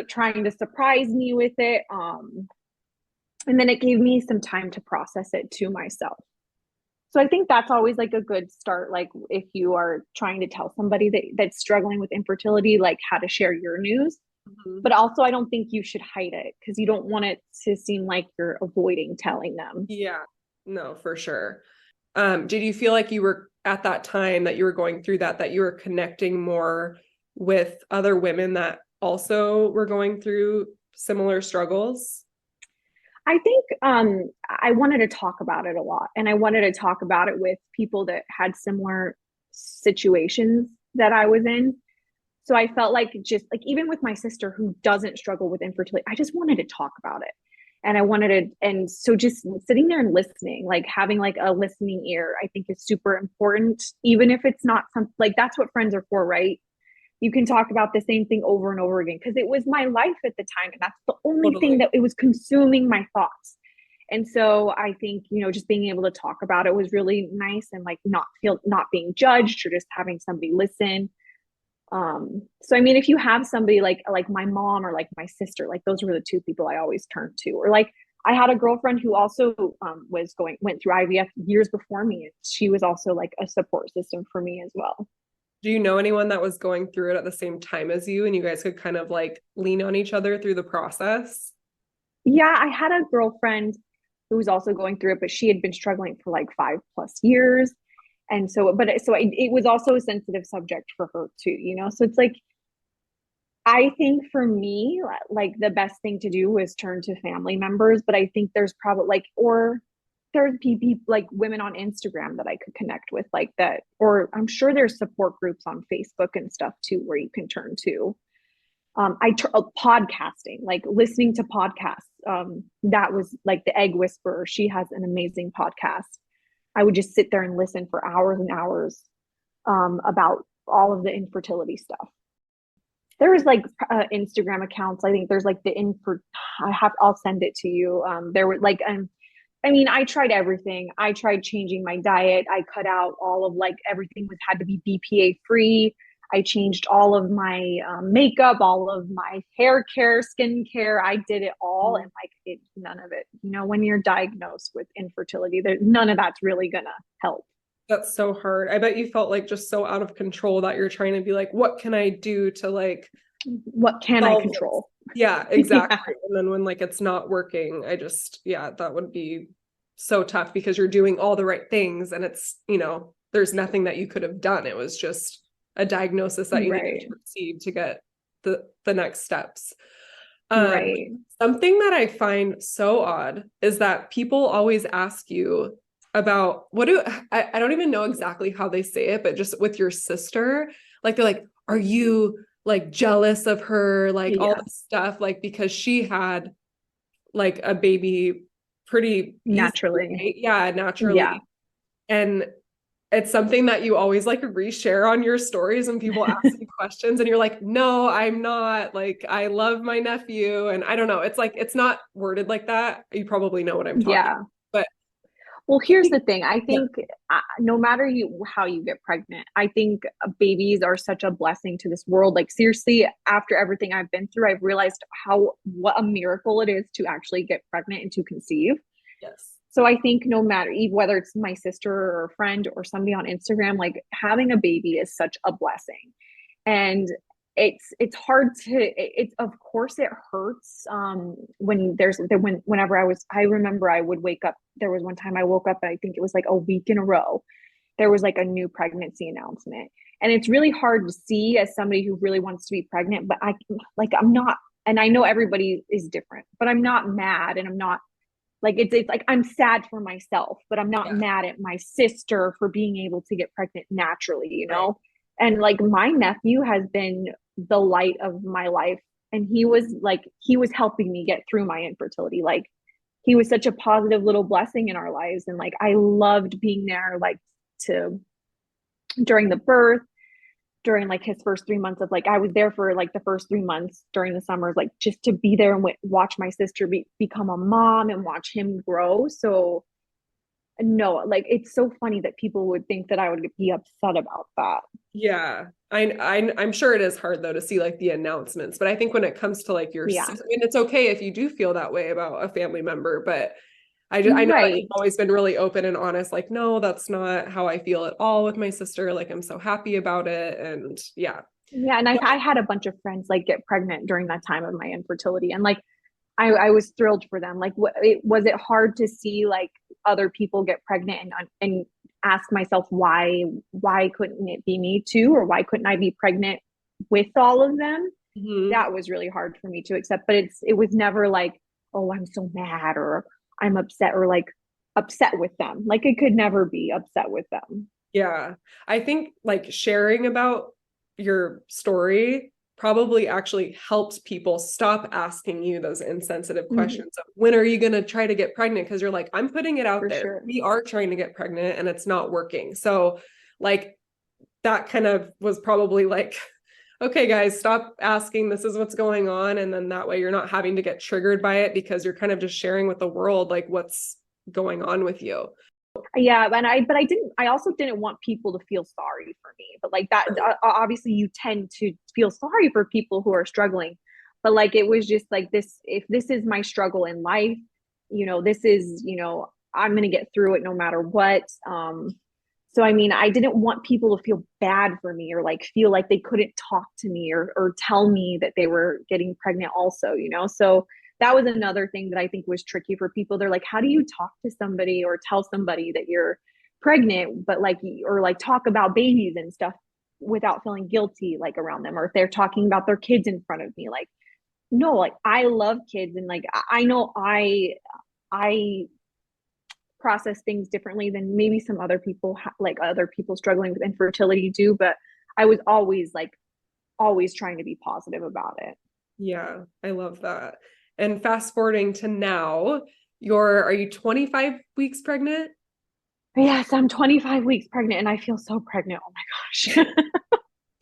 trying to surprise me with it. And then it gave me some time to process it to myself. So I think that's always like a good start. Like if you are trying to tell somebody that's struggling with infertility, like how to share your news. Mhm. But also, I don't think you should hide it, because you don't want it to seem like you're avoiding telling them. Yeah, no, for sure. Did you feel like you were at that time that you were going through that you were connecting more with other women that also were going through similar struggles? I think I wanted to talk about it a lot, and I wanted to talk about it with people that had similar situations that I was in. So I felt like, just like even with my sister who doesn't struggle with infertility, I just wanted to talk about it. And I wanted to, and so just sitting there and listening, like having like a listening ear, I think is super important, even if it's not something like, that's what friends are for, right? You can talk about the same thing over and over again, because it was my life at the time. And that's the only thing Totally. that it was consuming my thoughts. And so I think, just being able to talk about it was really nice, and like not being judged, or just having somebody listen. So I mean, if you have somebody like my mom or like my sister, like those were the two people I always turned to. Or like I had a girlfriend who also went through IVF years before me, and she was also like a support system for me as well. Do you know anyone that was going through it at the same time as you and you guys could kind of like lean on each other through the process? Yeah, I had a girlfriend who was also going through it, but she had been struggling for like 5+ years. And it was also a sensitive subject for her too. So it's like, I think for me, like the best thing to do was turn to family members, but I think there's probably like, or there's people like women on Instagram that I could connect with like that, or I'm sure there's support groups on Facebook and stuff too where you can turn to. Podcasting, like listening to podcasts. That was like the Egg Whisperer. She has an amazing podcast. I would just sit there and listen for hours and hours about all of the infertility stuff. There's like Instagram accounts. I think there's like I'll send it to you. There were like I mean, I tried everything. I tried changing my diet. I cut out all of like everything had to be BPA free. I changed all of my makeup, all of my hair care, skin care. I did it all, and like none of it. When you're diagnosed with infertility, none of that's really gonna help. That's so hard. I bet you felt like just so out of control that you're trying to be like, what can I do to like What can I solve this? control? Yeah, exactly. Yeah. And then when like it's not working, yeah, that would be so tough because you're doing all the right things and there's nothing that you could have done. It was just a diagnosis that you needed Right. to receive to get the next steps. Right. Something that I find so odd is that people always ask you about I don't even know exactly how they say it, but just with your sister, like they're like, are you like jealous of her, like all Yeah. this stuff, like because she had like a baby pretty easily, Naturally. right? Yeah, Yeah. naturally. And it's something that you always like reshare on your stories when people ask you questions and you're like, no, I'm not, like, I love my nephew. And I don't know, it's like, it's not worded like that. You probably know what I'm talking Yeah. about. But Well, here's the thing. I yeah, think no matter how you get pregnant, I think babies are such a blessing to this world. Like seriously, after everything I've been through, I've realized what a miracle it is to actually get pregnant and to conceive. yes. So I think no matter whether it's my sister or a friend or somebody on Instagram, like having a baby is such a blessing. And it's hard to it's of course it hurts when whenever I remember I would wake up. There was one time I woke up and I think it was like a week in a row there was like a new pregnancy announcement, and it's really hard to see as somebody who really wants to be pregnant, but I'm not, and I know everybody is different, but I'm not mad, and I'm not like it's like I'm sad for myself, but I'm not Yeah. mad at my sister for being able to get pregnant naturally, Right. And like my nephew has been the light of my life, and he was helping me get through my infertility. Like he was such a positive little blessing in our lives, and like I loved being there, like to during the birth, during like his first 3 months of like I was there for like the first 3 months during the summers, like just to be there and watch my sister become a mom and watch him grow. So no, like it's so funny that people would think that I would be upset about that. Yeah. I'm sure it is hard though to see like the announcements, but I think when it comes to like Yeah, I mean, it's okay if you do feel that way about a family member, but I know that you've right. always been really open and honest, like, no, that's not how I feel at all with my sister. Like, I'm so happy about it. And yeah. Yeah, and I had a bunch of friends like get pregnant during that time of my infertility, and like I was thrilled for them. Like, was it hard to see like other people get pregnant and ask myself why couldn't it be me too, or why couldn't I be pregnant with all of them? Mhm. That was really hard for me to accept. But it was never like, oh, I'm so mad or I'm upset or like upset with them. Like it could never be upset with them. Yeah. I think like sharing about your story probably actually helps people stop asking you those insensitive Mm-hmm, questions of when are you going to try to get pregnant? Because you're like, I'm putting it out for there. sure. We are trying to get pregnant and it's not working. So, like, that kind of was probably like, okay, guys, stop asking. This is what's going on. And then that way you're not having to get triggered by it because you're kind of just sharing with the world, like, what's going on with you. Yeah, and I also didn't want people to feel sorry for me, but like that obviously you tend to feel sorry for people who are struggling, but like it was just like this, if this is my struggle in life, this is, I'm going to get through it no matter what. So I mean, I didn't want people to feel bad for me or like feel like they couldn't talk to me or tell me that they were getting pregnant also, so that was another thing that I think was tricky for people. They're like, how do you talk to somebody or tell somebody that you're pregnant, but like, or like talk about babies and stuff without feeling guilty, like around them, or if they're talking about their kids in front of me, like, no, like I love kids. And like, I know I process things differently than maybe some other people, like other people struggling with infertility do. But I was always trying to be positive about it. Yeah, I love that. And fast forwarding to now, are you 25 weeks pregnant? Yes, I'm 25 weeks pregnant and I feel so pregnant. Oh my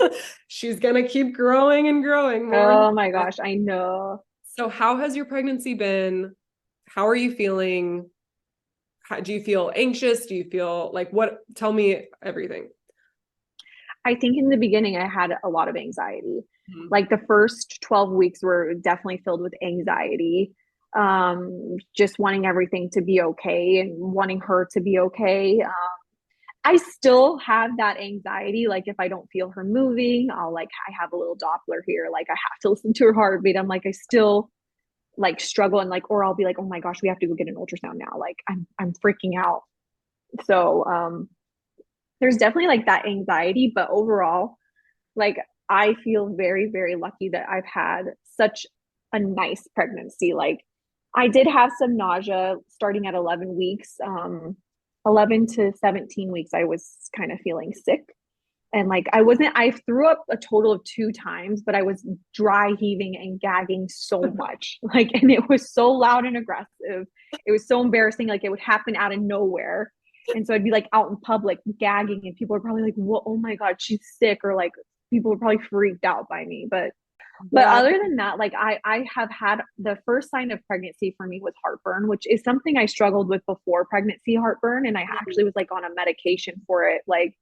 gosh. She's gonna keep growing and growing more and Oh my more. gosh, I know. So how has your pregnancy been? How are you feeling? Do you feel anxious? Do you feel like what? Tell me everything. I think in the beginning, I had a lot of anxiety. Mhm. Like the first 12 weeks were definitely filled with anxiety, just wanting everything to be okay and wanting her to be okay. I still have that anxiety. Like if I don't feel her moving, I have a little Doppler here. Like I have to listen to her heartbeat. I'm like, I still like struggle and like, or I'll be like, oh my gosh, we have to go get an ultrasound now. Like I'm freaking out. So, there's definitely like that anxiety, but overall, like I feel very, very lucky that I've had such a nice pregnancy. Like I did have some nausea starting at 11 weeks. 11 to 17 weeks, I was kind of feeling sick. And like I threw up a total of 2 times, but I was dry heaving and gagging so much. Like, and it was so loud and aggressive. It was so embarrassing. Like it would happen out of nowhere. And so I'd be like out in public gagging and people are probably like, "What? Oh my God, she's sick." Or like people were probably freaked out by me. But Yeah. other than that, like I have had the first sign of pregnancy for me was heartburn, which is something I struggled with before pregnancy, heartburn. And I actually was like on a medication for it, like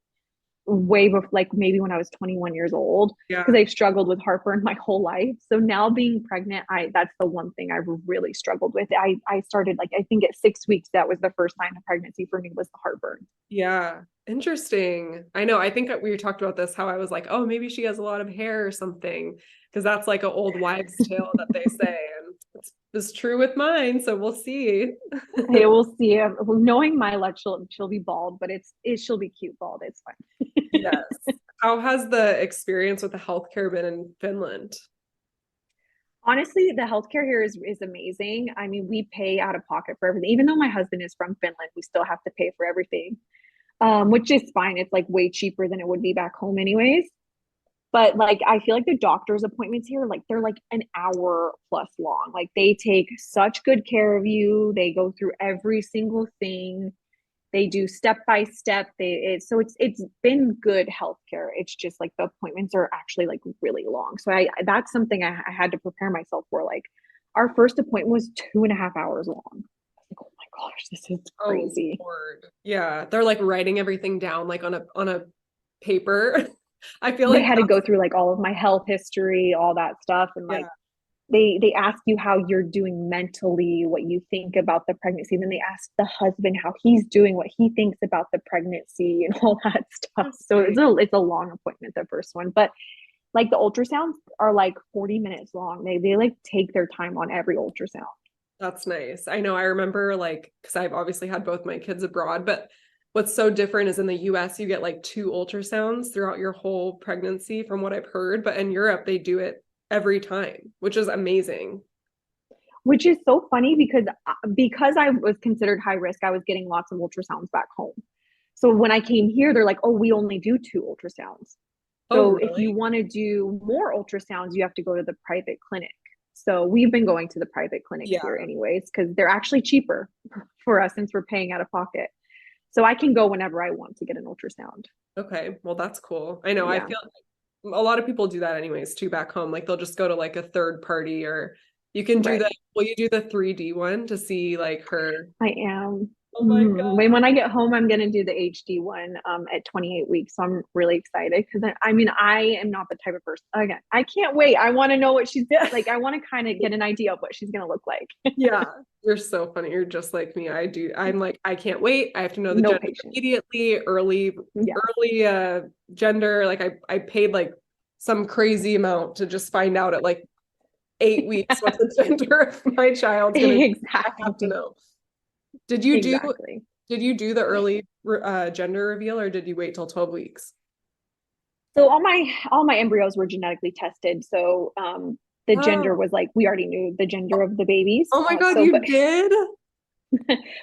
way before, like maybe when I was 21 years old, because Yeah. I've struggled with heartburn my whole life. So now being pregnant, that's the one thing I've really struggled with. I started like, I think at 6 weeks, that was the first sign of pregnancy for me, was the heartburn. Yeah. Interesting. I know. I think we talked about this, how I was like, oh, maybe she has a lot of hair or something. Because that's like an old wives' tale that they say. And it's true with mine. So we'll see. Hey, we'll see. Knowing my luck, she'll be bald, but she'll be cute bald. It's fine. Yes. How has the experience with the healthcare been in Finland? Honestly, the healthcare here is amazing. I mean, we pay out of pocket for everything. Even though my husband is from Finland, we still have to pay for everything, which is fine. It's like way cheaper than it would be back home, anyways. But like, I feel like the doctor's appointments here, like they're like an hour plus long. Like they take such good care of you. They go through every single thing. They do step by step. So it's been good healthcare. It's just like the appointments are actually like really long. So that's something I had to prepare myself for. Like our first appointment was 2.5 hours long. Like, oh my gosh, this is Oh, crazy. Lord. Yeah. They're like writing everything down like on a paper. I feel They like had to go that's, through like all of my health history, all that stuff, and like yeah. they ask you how you're doing mentally, what you think about the pregnancy. Then they ask the husband how he's doing, what he thinks about the pregnancy, and all that stuff. So Interesting. it's a long appointment, the first one. But like the ultrasounds are like 40 minutes long. They like take their time on every ultrasound. That's nice. I know. I remember like, because I've obviously had both my kids abroad, but what's so different is in the US, you get like 2 ultrasounds throughout your whole pregnancy, from what I've heard. But in Europe, they do it every time, which is amazing. Which is so funny because I was considered high risk, I was getting lots of ultrasounds back home. So when I came here, they're like, "Oh, we only do 2 ultrasounds." Oh, So if you really? want to do more ultrasounds, you have to go to the private clinic. So we've been going to the private clinics Yeah. here anyways, because they're actually cheaper for us since we're paying out of pocket. So I can go whenever I want to get an ultrasound. Okay. Well, that's cool. I know. I Yeah. feel like a lot of people do that anyways too back home. Like they'll just go to like a third party, or you can do Right. the, will you do the 3D one to see like her? I am. Oh my God. When I get home, I'm gonna do the HD one at 28 weeks. So I'm really excited because I mean I am not the type of person. Again, I can't wait. I want to know what she's like. I want to kind of get an idea of what she's gonna look like. Yeah, you're so funny. You're just like me. I do. I'm like, I can't wait. I have to know the No gender patience. immediately, Yeah. early gender. Like I paid like some crazy amount to just find out at like 8 weeks what the gender of my child's gonna be. I have to Exactly. know. Did you do Exactly. did you do the early gender reveal, or did you wait till 12 weeks? So all my embryos were genetically tested. So the gender Oh, was like we already knew the gender of the babies. oh my God, So you but did?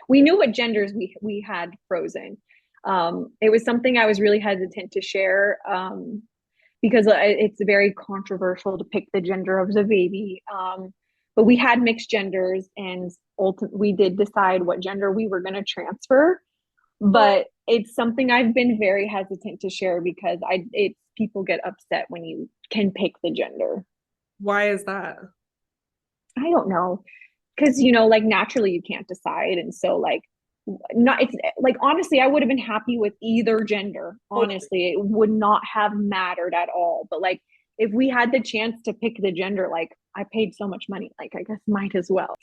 we knew what genders we had frozen. It was something I was really hesitant to share because it's very controversial to pick the gender of the baby. But we had mixed genders, and ultimately we did decide what gender we were going to transfer. Oh, But it's something I've been very hesitant to share because it's people get upset when you can pick the gender. why is that? I don't know, because like naturally you can't decide, and so like not it's like honestly I would have been happy with either gender. Totally. Honestly, it would not have mattered at all. But like if we had the chance to pick the gender, like I paid so much money, like I guess might as well.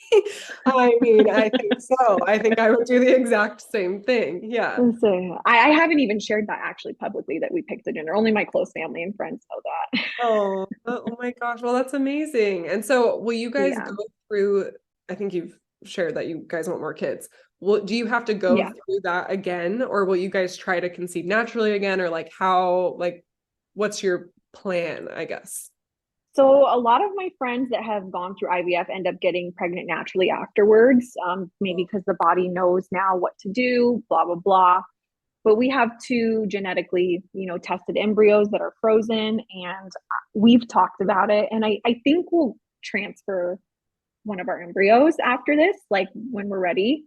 I mean, I think so. I think I would do the exact same thing. Yeah. So I haven't even shared that actually publicly that we picked the gender. Only my close family and friends know that. Oh my gosh. Well, that's amazing. And so will you guys Yeah. go through, I think you've shared that you guys want more kids. Do you have to go Yeah. through that again, or will you guys try to conceive naturally again, or like how, like, what's your plan, I guess? So a lot of my friends that have gone through IVF end up getting pregnant naturally afterwards, maybe because the body knows now what to do, blah, blah, blah. But we have two genetically, tested embryos that are frozen, and we've talked about it. And I think we'll transfer one of our embryos after this, like when we're ready.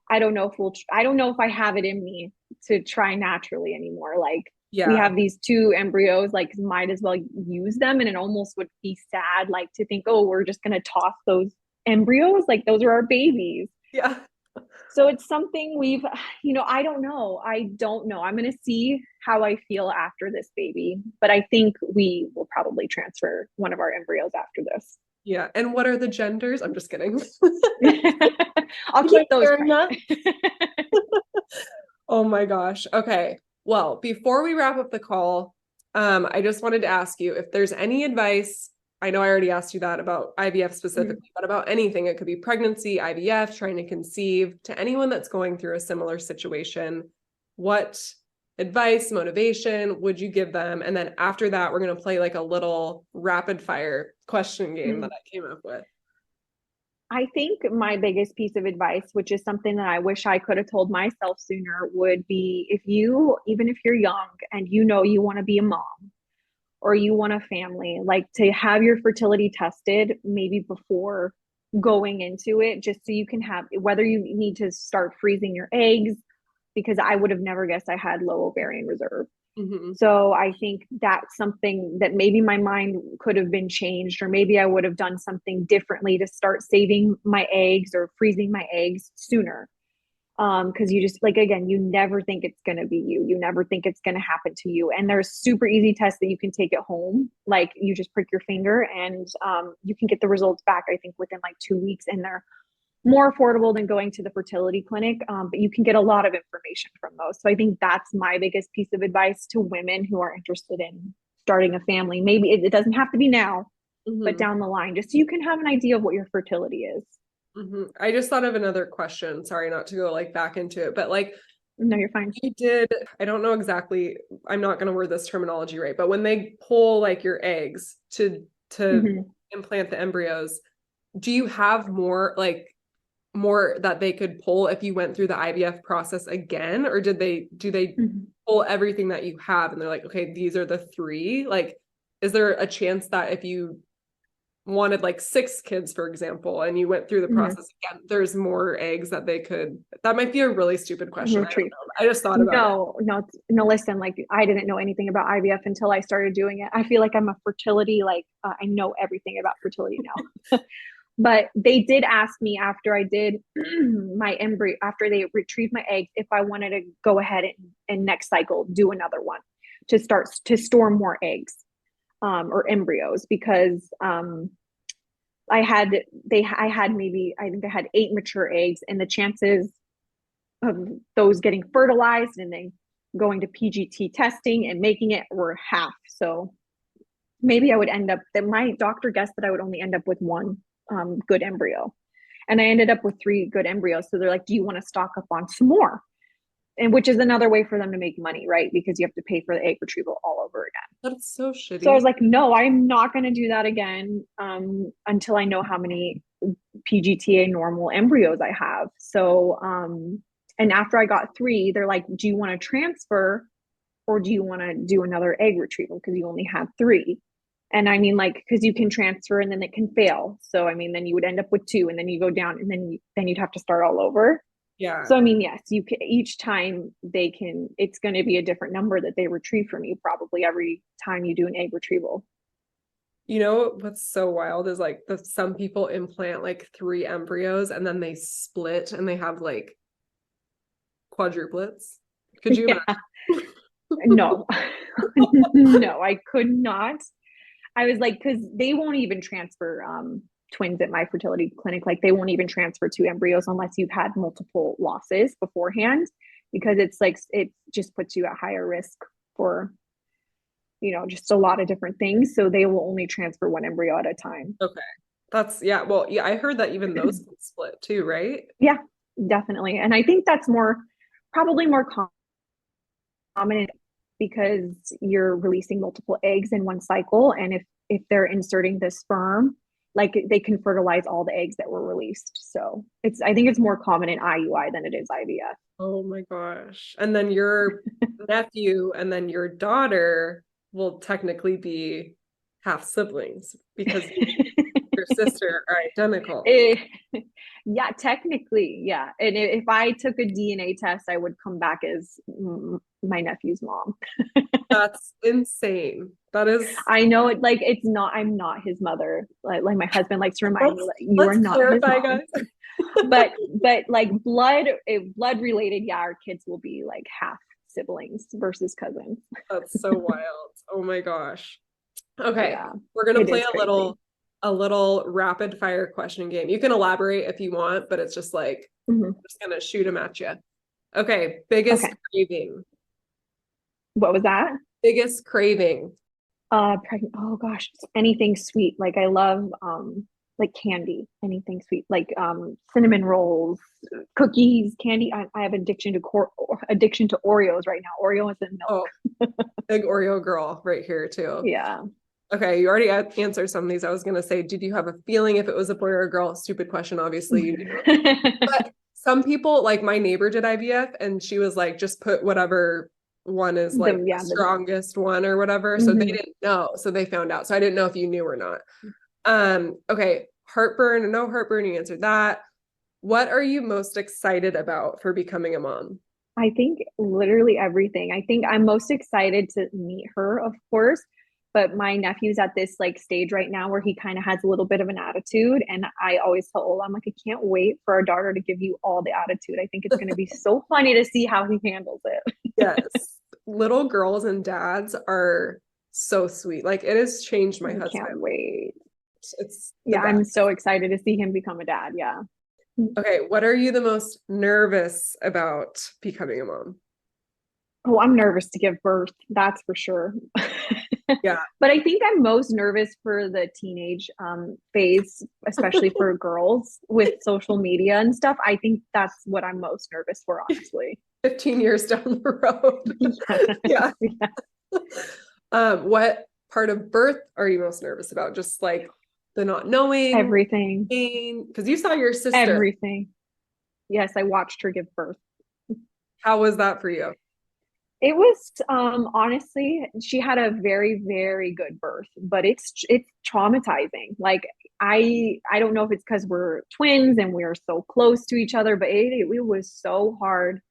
I don't know if I don't know if I have it in me to try naturally anymore. Like we Yeah. have these two embryos, like might as well use them. And it almost would be sad, like to think, oh, we're just going to toss those embryos. Like those are our babies. Yeah. So it's something I don't know. I don't know. I'm going to see how I feel after this baby, but I think we will probably transfer one of our embryos after this. Yeah. And what are the genders? I'm just kidding. I'll You keep like those sharing that? private. Oh my gosh. Okay. Well, before we wrap up the call, I just wanted to ask you if there's any advice. I know I already asked you that about IVF specifically, but about anything. It could be pregnancy, IVF, trying to conceive, to anyone that's going through a similar situation. What advice, motivation would you give them? And then after that, we're going to play like a little rapid fire question game that I came up with. I think my biggest piece of advice, which is something that I wish I could have told myself sooner, would be even if you're young and you want to be a mom or you want a family, like to have your fertility tested maybe before going into it, just so you can have, whether you need to start freezing your eggs, because I would have never guessed I had low ovarian reserve. Mm-hmm. So I think that's something that maybe my mind could have been changed, or maybe I would have done something differently to start saving my eggs or freezing my eggs sooner. Because you just, like, again, you never think it's going to be you. You never think it's going to happen to you. And there's super easy tests that you can take at home. Like you just prick your finger and you can get the results back, I think, within like 2 weeks. And they're more affordable than going to the fertility clinic, but you can get a lot of information from those. So I think that's my biggest piece of advice to women who are interested in starting a family. Maybe it doesn't have to be now, but down the line, just so you can have an idea of what your fertility is. I just thought of another question. Sorry, not to go like back into it, but like, no, you're fine. I don't know exactly, I'm not going to word this terminology right, but when they pull like your eggs to implant the embryos, do you have more that they could pull if you went through the IVF process again, or do they pull everything that you have and they're like, okay, these are the three? Like, is there a chance that if you wanted like 6 kids, for example, and you went through the process again, there's more eggs that they could? That might be a really stupid question. I don't know. I just thought about it. No, listen, like I didn't know anything about IVF until I started doing it. I feel like I'm a fertility, I know everything about fertility now. But they did ask me after I did my embryo, after they retrieved my eggs, if I wanted to go ahead and next cycle do another one to start to store more eggs or embryos, because I had maybe, I think I had 8 mature eggs, and the chances of those getting fertilized and then going to PGT testing and making it were half. So maybe I would end up, that my doctor guessed that I would only end up with one good embryo, and I ended up with 3 good embryos. So they're like, do you want to stock up on some more? And which is another way for them to make money, right? Because you have to pay for the egg retrieval all over again. That's so shitty. So I was like, no, I'm not going to do that again until I know how many PGTA normal embryos I have. So and after I got 3, they're like, do you want to transfer, or do you want to do another egg retrieval because you only have 3? And I mean, like, because you can transfer and then it can fail. So I mean, then you would end up with 2, and then you go down, and then you'd have to start all over. Yeah. So I mean, yes, you can, each time they can, it's going to be a different number that they retrieve from you, probably every time you do an egg retrieval. You know what's so wild is like some people implant like 3 embryos and then they split and they have like quadruplets. Could you imagine? No. No, I could not. I was like, because they won't even transfer twins at my fertility clinic. Like they won't even transfer 2 embryos unless you've had multiple losses beforehand, because it's like, it just puts you at higher risk for, just a lot of different things. So they will only transfer 1 embryo at a time. Okay. That's, yeah. Well, yeah, I heard that even those can split too, right? Yeah, definitely. And I think that's probably more common because you're releasing multiple eggs in one cycle. And if they're inserting the sperm, like they can fertilize all the eggs that were released. So I think it's more common in IUI than it is IVF. Oh my gosh. And then your nephew and then your daughter will technically be half siblings because your sister are identical. Eh, yeah, technically, yeah. And if I took a DNA test, I would come back as my nephew's mom. That's insane. That is. I know it like it's not, I'm not his mother. Like my husband likes to remind me Let's like you are let's not his clarify, mom. guys. But like blood related, yeah, our kids will be like half siblings versus cousins. That's so wild. Oh my gosh. Okay, Yeah, we're gonna it play is crazy. a little rapid fire question game. You can elaborate if you want, but it's just like Mhm. I'm just gonna shoot them at you. Okay, biggest Okay, craving. what was that? Biggest craving. Pregnant. Oh gosh, anything sweet. Like I love like candy, anything sweet, like cinnamon rolls, cookies, candy. I have addiction to Oreos right now. Oreos and milk. Oh, big Oreo girl right here too. Yeah. Okay, you already answered some of these. I was gonna say, did you have a feeling if it was a boy or a girl? Stupid question, obviously you knew. But some people, like my neighbor did IVF and she was like, just put whatever one is like the Yeah, strongest one or whatever. So they mhm. didn't know. So they found out. So I didn't know if you knew or not. Okay, heartburn, no heartburn, you answered that. What are you most excited about for becoming a mom? I think literally everything. I think I'm most excited to meet her, of course, but my nephew's at this like stage right now where he kind of has a little bit of an attitude. And I always tell Ola, I'm like, I can't wait for our daughter to give you all the attitude. I think it's going to be so funny to see how he handles it. Yes. Little girls and dads are so sweet. Like it has changed my I husband. can't wait. It's the Yeah, I'm best. so excited to see him become a dad. Yeah. Okay, what are you the most nervous about becoming a mom? Oh, I'm nervous to give birth. That's for sure. Yeah. But I think I'm most nervous for the teenage phase, especially for girls with social media and stuff. I think that's what I'm most nervous for, honestly. 15 years down the road. Yeah. Yeah. What part of birth are you most nervous about? Just like the not knowing, Everything, pain? Because you saw your sister. everything. Yes, I watched her give birth. How was that for you? It was honestly, she had a very, very good birth, but it's traumatizing. Like I don't know if it's because we're twins and we're so close to each other, but it was so hard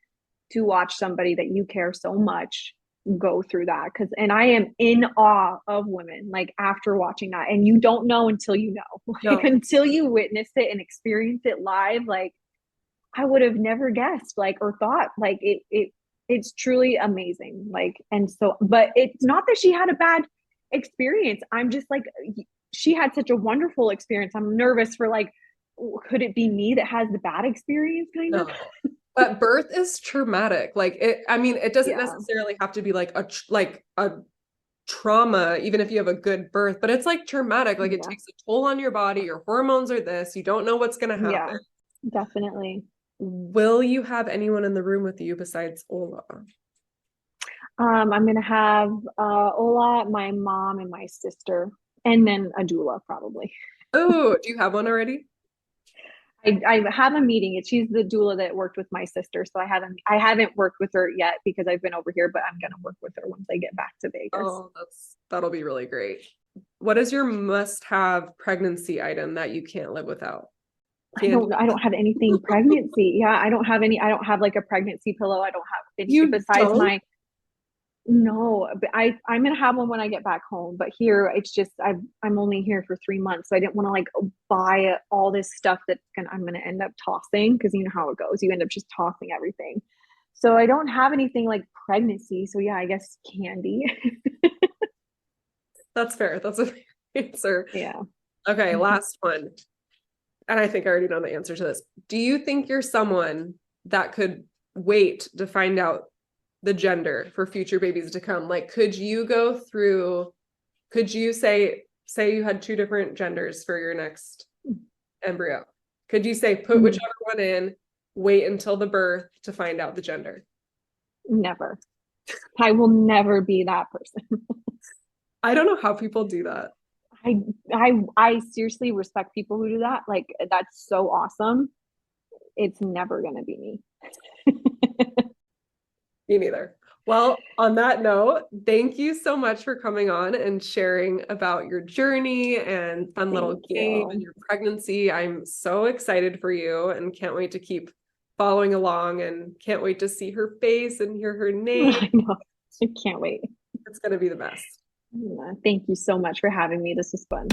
to watch somebody that you care so much go through that. Cause and I am in awe of women like after watching that. And you don't know until you know. Like No. until you witness it and experience it live, like I would have never guessed, like, or thought, like, it's truly amazing. Like, and so, but it's not that she had a bad experience. I'm just like, she had such a wonderful experience. I'm nervous for like, could it be me that has the bad experience, kind of? No. But birth is traumatic. Like it, I mean, it doesn't Yeah, necessarily have to be like a trauma, even if you have a good birth, but it's like traumatic. Like it yeah, takes a toll on your body. Your hormones are this. You don't know what's gonna yeah, happen. definitely. Will you have anyone in the room with you besides Ola? I'm gonna have Ola, my mom, and my sister, and then a doula probably. Oh, do you have one already? I have a meeting. She's the doula that worked with my sister, so I haven't worked with her yet because I've been over here, but I'm gonna work with her once I get back to Vegas. Oh, that'll be really great. What is your must-have pregnancy item that you can't live without? Candy. I don't have anything pregnancy. Yeah, I don't have any. I don't have like a pregnancy pillow. I don't have any You besides don't? my. No, but I'm gonna have one when I get back home. But here, it's just I'm only here for 3 months, so I didn't want to like buy all this stuff I'm gonna end up tossing because you know how it goes. You end up just tossing everything. So I don't have anything like pregnancy. So yeah, I guess candy. That's fair. That's a fair answer. Yeah. Okay, last one. And I think I already know the answer to this. Do you think you're someone that could wait to find out the gender for future babies to come? Like, could you say you had two different genders for your next embryo? Could you say, put Mhm. whichever one in, wait until the birth to find out the gender? Never. I will never be that person. I don't know how people do that. I seriously respect people who do that. Like that's so awesome. It's never gonna be me. Me neither. Well, on that note, thank you so much for coming on and sharing about your journey and fun little Thank game and you. your pregnancy. I'm so excited for you and can't wait to keep following along and can't wait to see her face and hear her name. I know. I can't wait. It's going to be the best. Yeah, thank you so much for having me. This was fun.